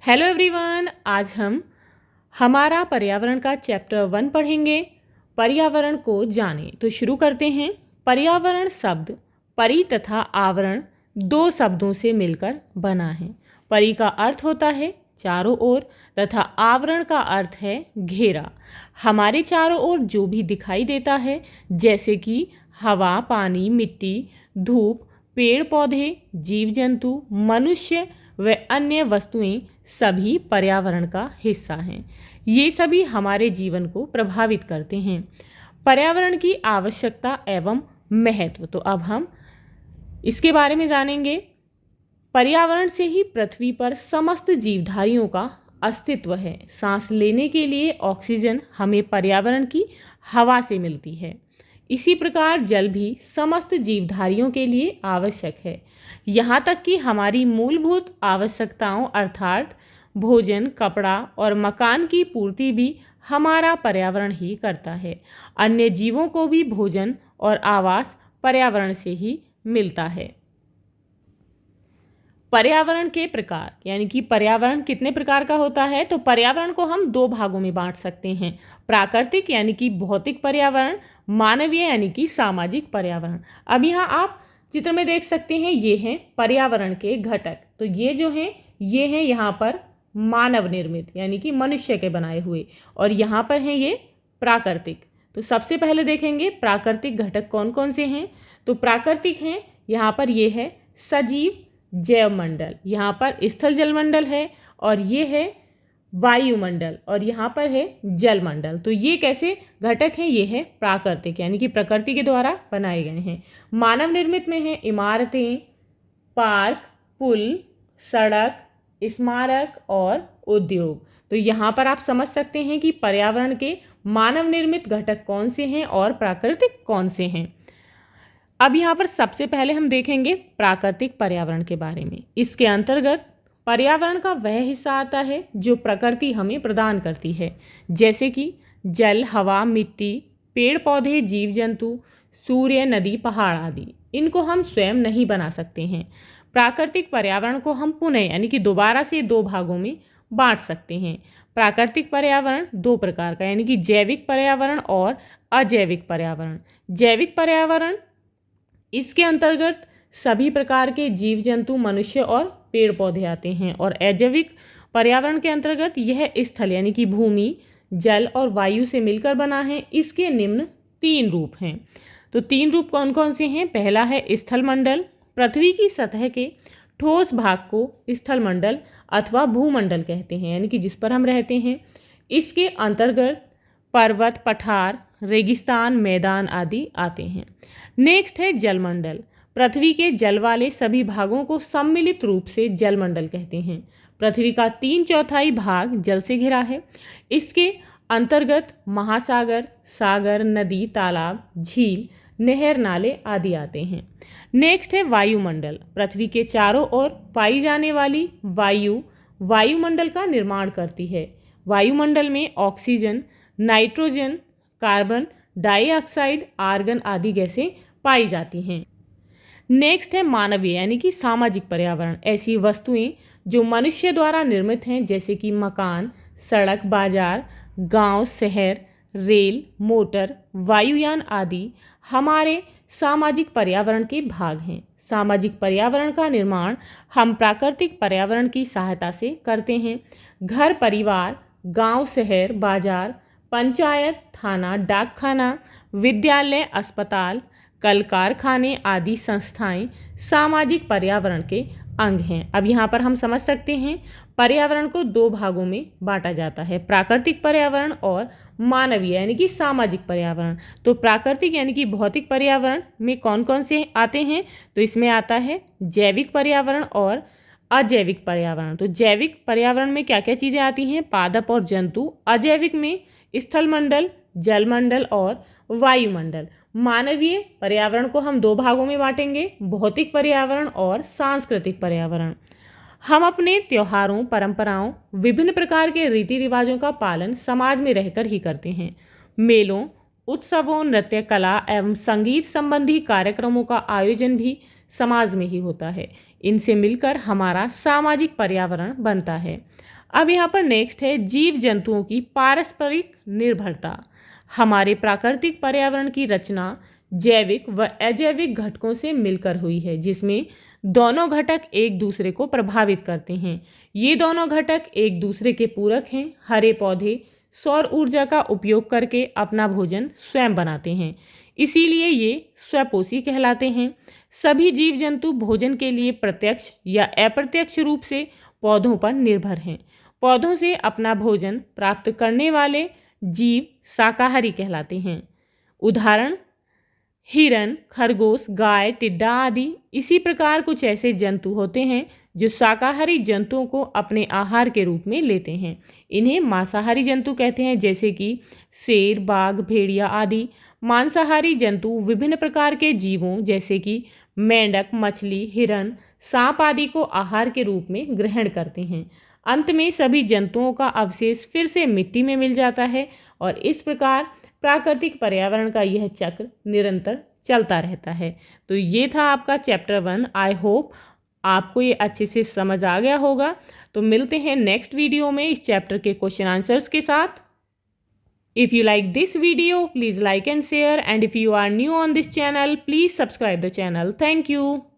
Hello everyone, आज हम हमारा पर्यावरण का चैप्टर 1 पढ़ेंगे। पर्यावरण को जानें। तो शुरू करते हैं। पर्यावरण शब्द परि तथा आवरण दो शब्दों से मिलकर बना है। परि का अर्थ होता है चारों ओर तथा आवरण का अर्थ है घेरा। हमारे चारों ओर जो भी दिखाई देता है, जैसे कि हवा, पानी, मिट्टी, धूप, पेड़ पौधे, जीव जंतु, मनुष्य व अन्य वस्तुएं सभी पर्यावरण का हिस्सा हैं। ये सभी हमारे जीवन को प्रभावित करते हैं। पर्यावरण की आवश्यकता एवं महत्व, तो अब हम इसके बारे में जानेंगे। पर्यावरण से ही पृथ्वी पर समस्त जीवधारियों का अस्तित्व है। सांस लेने के लिए ऑक्सीजन हमें पर्यावरण की हवा से मिलती है। इसी प्रकार जल भी समस्त जीवधारियों के लिए आवश्यक है। यहाँ तक कि हमारी मूलभूत आवश्यकताओं अर्थात भोजन, कपड़ा और मकान की पूर्ति भी हमारा पर्यावरण ही करता है। अन्य जीवों को भी भोजन और आवास पर्यावरण से ही मिलता है। पर्यावरण के प्रकार, यानी कि पर्यावरण कितने प्रकार का होता है, तो पर्यावरण को हम दो भागों में बांट सकते हैं। प्राकृतिक यानी कि भौतिक पर्यावरण, मानवीय यानी कि सामाजिक पर्यावरण। अब यहाँ आप चित्र में देख सकते हैं, ये हैं पर्यावरण के घटक। तो ये जो हैं, ये हैं यहाँ पर मानव निर्मित यानी कि मनुष्य के बनाए हुए, और यहाँ पर हैं ये प्राकृतिक। तो सबसे पहले देखेंगे प्राकृतिक घटक कौन कौन से हैं। तो प्राकृतिक हैं, यहाँ पर ये है सजीव जैवमंडल, यहाँ पर स्थल जलमंडल है, और ये है वायुमंडल, और यहाँ पर है जलमंडल। तो ये कैसे घटक हैं, ये है प्राकृतिक यानी कि प्रकृति के द्वारा बनाए गए हैं। मानव निर्मित में है इमारतें, पार्क, पुल, सड़क, स्मारक और उद्योग। तो यहाँ पर आप समझ सकते हैं कि पर्यावरण के मानव निर्मित घटक कौन से हैं और प्राकृतिक कौन से हैं। अब यहाँ पर सबसे पहले हम देखेंगे प्राकृतिक पर्यावरण के बारे में। इसके अंतर्गत पर्यावरण का वह हिस्सा आता है जो प्रकृति हमें प्रदान करती है, जैसे कि जल, हवा, मिट्टी, पेड़ पौधे, जीव जंतु, सूर्य, नदी, पहाड़ आदि। इनको हम स्वयं नहीं बना सकते हैं। प्राकृतिक पर्यावरण को हम पुनः यानी कि दोबारा से दो भागों में बांट सकते हैं। प्राकृतिक पर्यावरण दो प्रकार का, यानी कि जैविक पर्यावरण और अजैविक पर्यावरण। जैविक पर्यावरण, इसके अंतर्गत सभी प्रकार के जीव जंतु, मनुष्य और पेड़ पौधे आते हैं। और अजैविक पर्यावरण के अंतर्गत यह स्थल यानी कि भूमि, जल और वायु से मिलकर बना है। इसके निम्न तीन रूप हैं। तो तीन रूप कौन कौन से हैं। पहला है स्थल मंडल। पृथ्वी की सतह के ठोस भाग को स्थल मंडल अथवा भूमंडल कहते हैं, यानी कि जिस पर हम रहते हैं। इसके अंतर्गत पर्वत, पठार, रेगिस्तान, मैदान आदि आते हैं। नेक्स्ट है जलमंडल। पृथ्वी के जल वाले सभी भागों को सम्मिलित रूप से जलमंडल कहते हैं। पृथ्वी का 3/4 भाग जल से घिरा है। इसके अंतर्गत महासागर, सागर, नदी, तालाब, झील, नहर, नाले आदि आते हैं। नेक्स्ट है वायुमंडल। पृथ्वी के चारों ओर पाई जाने वाली वायु वायुमंडल का निर्माण करती है। वायुमंडल में oxygen, nitrogen, carbon dioxide, argon आदि गैसें पाई जाती हैं। नेक्स्ट है मानवीय यानी कि सामाजिक पर्यावरण। ऐसी वस्तुएं जो मनुष्य द्वारा निर्मित हैं, जैसे कि मकान, सड़क, बाजार, गांव, शहर, रेल, मोटर, वायुयान आदि हमारे सामाजिक पर्यावरण के भाग हैं। सामाजिक पर्यावरण का निर्माण हम प्राकृतिक पर्यावरण की सहायता से करते हैं। घर परिवार, गांव, शहर, बाजार, पंचायत, थाना, डाकखाना, विद्यालय, अस्पताल, कल कारखाने आदि संस्थाएं सामाजिक पर्यावरण के अंग हैं। अब यहाँ पर हम समझ सकते हैं पर्यावरण को दो भागों में बांटा जाता है, प्राकृतिक पर्यावरण और मानवीय यानी कि सामाजिक पर्यावरण। तो प्राकृतिक यानी कि भौतिक पर्यावरण में कौन कौन से आते हैं, तो इसमें आता है जैविक पर्यावरण और अजैविक पर्यावरण। तो जैविक पर्यावरण में क्या क्या चीज़ें आती हैं, पादप और जंतु। अजैविक में स्थल मंडल, जलमंडल और वायुमंडल। मानवीय पर्यावरण को हम दो भागों में बांटेंगे, भौतिक पर्यावरण और सांस्कृतिक पर्यावरण। हम अपने त्योहारों, परंपराओं, विभिन्न प्रकार के रीति रिवाजों का पालन समाज में रहकर ही करते हैं। मेलों, उत्सवों, नृत्य, कला एवं संगीत संबंधी कार्यक्रमों का आयोजन भी समाज में ही होता है। इनसे मिलकर हमारा सामाजिक पर्यावरण बनता है। अब यहाँ पर नेक्स्ट है जीव जंतुओं की पारस्परिक निर्भरता। हमारे प्राकृतिक पर्यावरण की रचना जैविक व अजैविक घटकों से मिलकर हुई है, जिसमें दोनों घटक एक दूसरे को प्रभावित करते हैं। ये दोनों घटक एक दूसरे के पूरक हैं। हरे पौधे सौर ऊर्जा का उपयोग करके अपना भोजन स्वयं बनाते हैं, इसीलिए ये स्वपोषी कहलाते हैं। सभी जीव जंतु भोजन के लिए प्रत्यक्ष या अप्रत्यक्ष रूप से पौधों पर निर्भर हैं। पौधों से अपना भोजन प्राप्त करने वाले जीव शाकाहारी कहलाते हैं। उदाहरण हिरन, खरगोश, गाय, टिड्डा आदि। इसी प्रकार कुछ ऐसे जंतु होते हैं जो शाकाहारी जंतुओं को अपने आहार के रूप में लेते हैं। इन्हें मांसाहारी जंतु कहते हैं, जैसे कि शेर, बाघ, भेड़िया आदि। मांसाहारी जंतु विभिन्न प्रकार के जीवों जैसे कि मेंढक, मछली, हिरन, सांप आदि को आहार के रूप में ग्रहण करते हैं। अंत में सभी जंतुओं का अवशेष फिर से मिट्टी में मिल जाता है और इस प्रकार प्राकृतिक पर्यावरण का यह चक्र निरंतर चलता रहता है। तो ये था आपका चैप्टर 1। आई होप आपको ये अच्छे से समझ आ गया होगा। तो मिलते हैं नेक्स्ट वीडियो में इस चैप्टर के क्वेश्चन आंसर्स के साथ। If you like this video, please like and share, and if you are new on this channel, please subscribe the channel. Thank you.